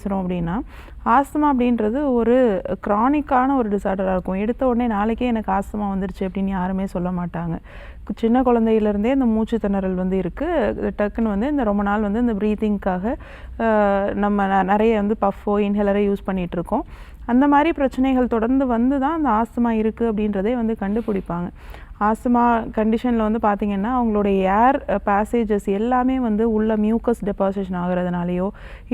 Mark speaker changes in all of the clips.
Speaker 1: பேசுகிறோம் அப்படின்னா, ஆஸ்துமா அப்படின்றது ஒரு க்ரானிக்கான ஒரு டிஸார்டராக இருக்கும். எடுத்த உடனே நாளைக்கே எனக்கு ஆஸ்துமா வந்துருச்சு அப்படின்னு யாருமே சொல்ல மாட்டாங்க. சின்ன குழந்தையிலேருந்தே இந்த மூச்சு திணறல் வந்து இருக்குது. டக்குன்னு வந்து இந்த ரொம்ப நாள் வந்து இந்த ப்ரீத்திங்க்காக நம்ம நிறைய வந்து பஃப்போ இன்ஹேலரை யூஸ் பண்ணிகிட்ருக்கோம். அந்த மாதிரி பிரச்சனைகள் தொடர்ந்து வந்து தான் அந்த ஆஸ்துமா இருக்குது அப்படின்றதே வந்து கண்டுபிடிப்பாங்க. ஆஸ்துமா கண்டிஷனில் வந்து பார்த்திங்கன்னா அவங்களுடைய ஏர் பேசேஜஸ் எல்லாமே வந்து உள்ள மியூக்கஸ் டெபாசிஷன் ஆகிறதுனாலையோ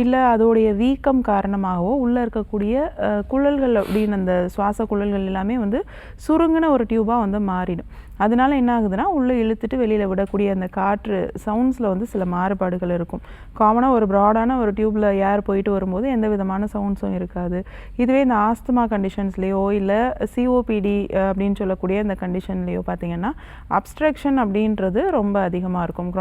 Speaker 1: இல்லை அதோடைய வீக்கம் காரணமாகவோ உள்ளே இருக்கக்கூடிய குழல்கள் அப்படின்னு அந்த சுவாச குழல்கள் எல்லாமே வந்து சுருங்கின ஒரு டியூபாக வந்து மாறிடும். அதனால என்ன ஆகுதுன்னா உள்ளே இழுத்துட்டு வெளியில் விடக்கூடிய அந்த காற்று சவுண்ட்ஸில் வந்து சில மாறுபாடுகள் இருக்கும். காமனாக ஒரு ப்ராடான ஒரு டியூப்பில் ஏர் போயிட்டு வரும்போது எந்த விதமான சவுண்ட்ஸும் இருக்காது. இதுவே இந்த ஆஸ்துமா கண்டிஷன்ஸ்லேயோ இல்லை சிஓபிடி அப்படின்னு சொல்லக்கூடிய இந்த கண்டிஷன்லேயோ பார்த்திங்கன்னா அப்ஸ்ட்ரக்ஷன் அப்படின்றது ரொம்ப அதிகமாக இருக்கும்.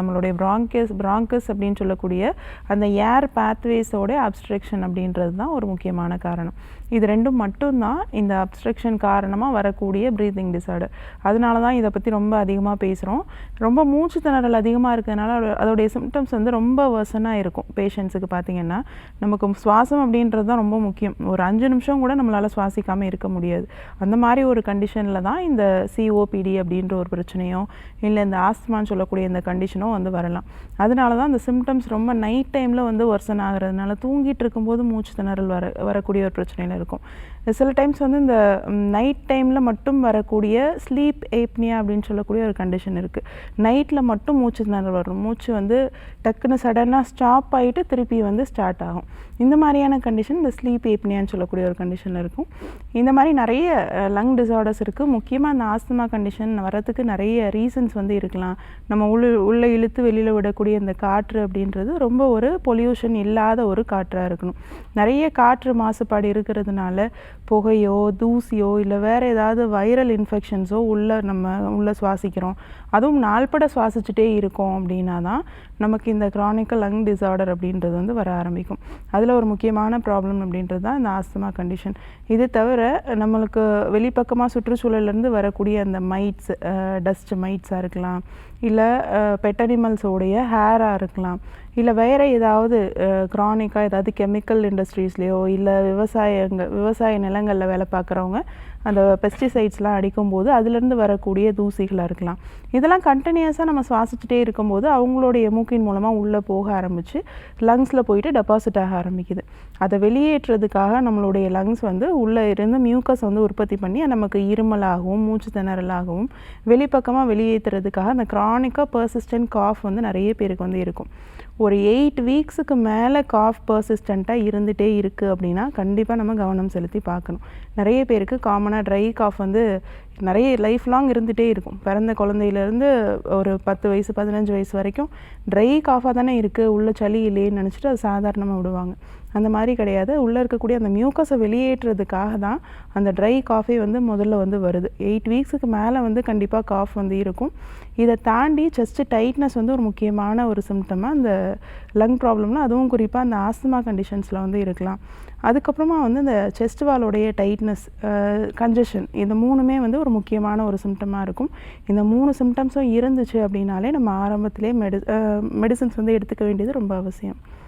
Speaker 1: நம்மளுடைய பிராங்கஸ் அப்படின்னு சொல்லக்கூடிய அந்த ஏர் பேத்வேஸோட அப்ஸ்ட்ரக்ஷன் அப்படின்றது தான் ஒரு முக்கியமான காரணம். இது ரெண்டும் மட்டும்தான் இந்த அப்ஸ்ட்ரக்ஷன் காரணமாக வரக்கூடிய ப்ரீத்திங் டிஸார்டர். அதனால தான் இதை பற்றி ரொம்ப அதிகமாக பேசுகிறோம். ரொம்ப மூச்சு திணறல் அதிகமாக இருக்கிறதுனால அதோடைய சிம்டம்ஸ் வந்து ரொம்ப வர்சனாக இருக்கும். பேஷண்ட்ஸுக்கு பார்த்திங்கன்னா நமக்கு சுவாசம் அப்படின்றது தான் ரொம்ப முக்கியம். ஒரு 5 நிமிஷம் கூட நம்மளால் சுவாசிக்காமல் இருக்க முடியாது. அந்த மாதிரி ஒரு கண்டிஷனில் தான் இந்த சிஓபிடி அப்படின்ற ஒரு பிரச்சனையோ இல்லை இந்த ஆஸ்துமான்னு சொல்லக்கூடிய இந்த கண்டிஷனோ வந்து வரலாம். அதனால தான் இந்த சிம்டம்ஸ் ரொம்ப நைட் டைமில் வந்து வர்சன் ஆகிறதுனால தூங்கிட்டு இருக்கும்போது மூச்சு திணறல் வரக்கூடிய ஒரு பிரச்சனையில் இருக்கும். சில டைம்ஸ் வந்து இந்த நைட் டைமில் மட்டும் வரக்கூடிய ஸ்லீப் ஏப்னியா அப்படின்னு சொல்லக்கூடிய ஒரு கண்டிஷன் இருக்குது. நைட்டில் மட்டும் மூச்சு திணறல் வரும். மூச்சு வந்து டக்குன்னு சடனாக ஸ்டாப் ஆகிட்டு திருப்பி வந்து ஸ்டார்ட் ஆகும். இந்த மாதிரியான கண்டிஷன் இந்த ஸ்லீப் ஏப்னியான்னு சொல்லக்கூடிய ஒரு கண்டிஷன் இருக்கும். இந்த மாதிரி நிறைய லங் டிஸார்டர்ஸ் இருக்குது. முக்கியமாக இந்த ஆஸ்துமா கண்டிஷன் வரதுக்கு நிறைய ரீசன்ஸ் வந்து இருக்கலாம். நம்ம உள்ளே இழுத்து வெளியில் விடக்கூடிய இந்த காற்று அப்படின்றது ரொம்ப ஒரு பொல்யூஷன் இல்லாத ஒரு காற்றாக இருக்கணும். நிறைய காற்று மாசுபாடு இருக்கிறதுனால புகையோ தூசியோ இல்லை வேறு ஏதாவது வைரல் இன்ஃபெக்ஷன்ஸோ உள்ளே சுவாசிக்கிறோம். அதுவும் நாள்பட சுவாசிச்சுட்டே இருக்கோம் அப்படின்னா தான் நமக்கு இந்த க்ரானிக்கல் லங் டிஸார்டர் அப்படின்றது வந்து வர ஆரம்பிக்கும். அதில் ஒரு முக்கியமான ப்ராப்ளம் அப்படின்றது தான் இந்த ஆஸ்துமா கண்டிஷன். இது தவிர நம்மளுக்கு வெளிப்பக்கமாக சுற்றுச்சூழலேருந்து வரக்கூடிய அந்த மைட்ஸ், டஸ்ட் மைட்ஸாக இருக்கலாம், இல்லை பெட் அனிமல்ஸோடைய ஹேராக இருக்கலாம், இல்லை வேறு ஏதாவது க்ரானிக்காக ஏதாவது கெமிக்கல் இண்டஸ்ட்ரீஸ்லேயோ இல்லை விவசாய நிலங்களில் வேலை பார்க்குறவங்க அந்த பெஸ்டிசைட்ஸ்லாம் அடிக்கும்போது அதுலேருந்து வரக்கூடிய தூசிகளாக இருக்கலாம். இதெல்லாம் கண்டினியூஸாக நம்ம சுவாசிச்சுட்டே இருக்கும்போது அவங்களுடைய மூக்கின் மூலமாக உள்ளே போக ஆரம்பித்து லங்ஸில் போயிட்டு டெபாசிட் ஆக ஆரம்பிக்குது. அதை வெளியேற்றுறதுக்காக நம்மளுடைய லங்ஸ் வந்து உள்ளே இருந்து மியூக்கஸ் வந்து உற்பத்தி பண்ணி நமக்கு இருமலாகவும் மூச்சு திணறலாகவும் வெளிப்பக்கமாக வெளியேற்றுறதுக்காக அந்த க்ரானிக்காக பர்சிஸ்டன்ட் காஃப் வந்து நிறைய பேருக்கு வந்து இருக்கும். ஒரு 8 வீக்ஸுக்கு மேலே காஃப் பர்சிஸ்டண்ட்டாக இருந்துகிட்டே இருக்குது அப்படின்னா கண்டிப்பாக நம்ம கவனம் செலுத்தி பார்க்கணும். நிறைய பேருக்கு காமனாக ட்ரை காஃப் வந்து நிறைய லைஃப் லாங் இருந்துகிட்டே இருக்கும். பிறந்த குழந்தையிலேருந்து ஒரு 10 வயசு 15 வயசு வரைக்கும் ட்ரை காஃபாக தானே இருக்குது, உள்ள சளி இல்லைன்னு நினச்சிட்டு அது சாதாரணமாக விடுவாங்க. அந்த மாதிரி கிடையாது. உள்ளே இருக்கக்கூடிய அந்த மியூக்கஸை வெளியேற்றுறதுக்காக தான் அந்த ட்ரை காஃபே வந்து முதல்ல வந்து வருது. 8 வீக்ஸுக்கு மேலே வந்து கண்டிப்பாக காஃப் வந்து இருக்கும். இதை தாண்டி செஸ்ட்டு டைட்னஸ் வந்து ஒரு முக்கியமான ஒரு சிம்டமாக அந்த லங் ப்ராப்ளம்னால் அதுவும் குறிப்பாக அந்த ஆஸ்துமா கண்டிஷன்ஸில் வந்து இருக்கலாம். அதுக்கப்புறமா வந்து இந்த செஸ்ட் வாலோடைய டைட்னஸ், கன்ஜஷன், இந்த 3மே வந்து ஒரு முக்கியமான ஒரு சிம்டமாக இருக்கும். இந்த 3 சிம்டம்ஸும் இருந்துச்சு அப்படின்னாலே நம்ம ஆரம்பத்திலே மெடிசன்ஸ் வந்து எடுத்துக்க வேண்டியது ரொம்ப அவசியம்.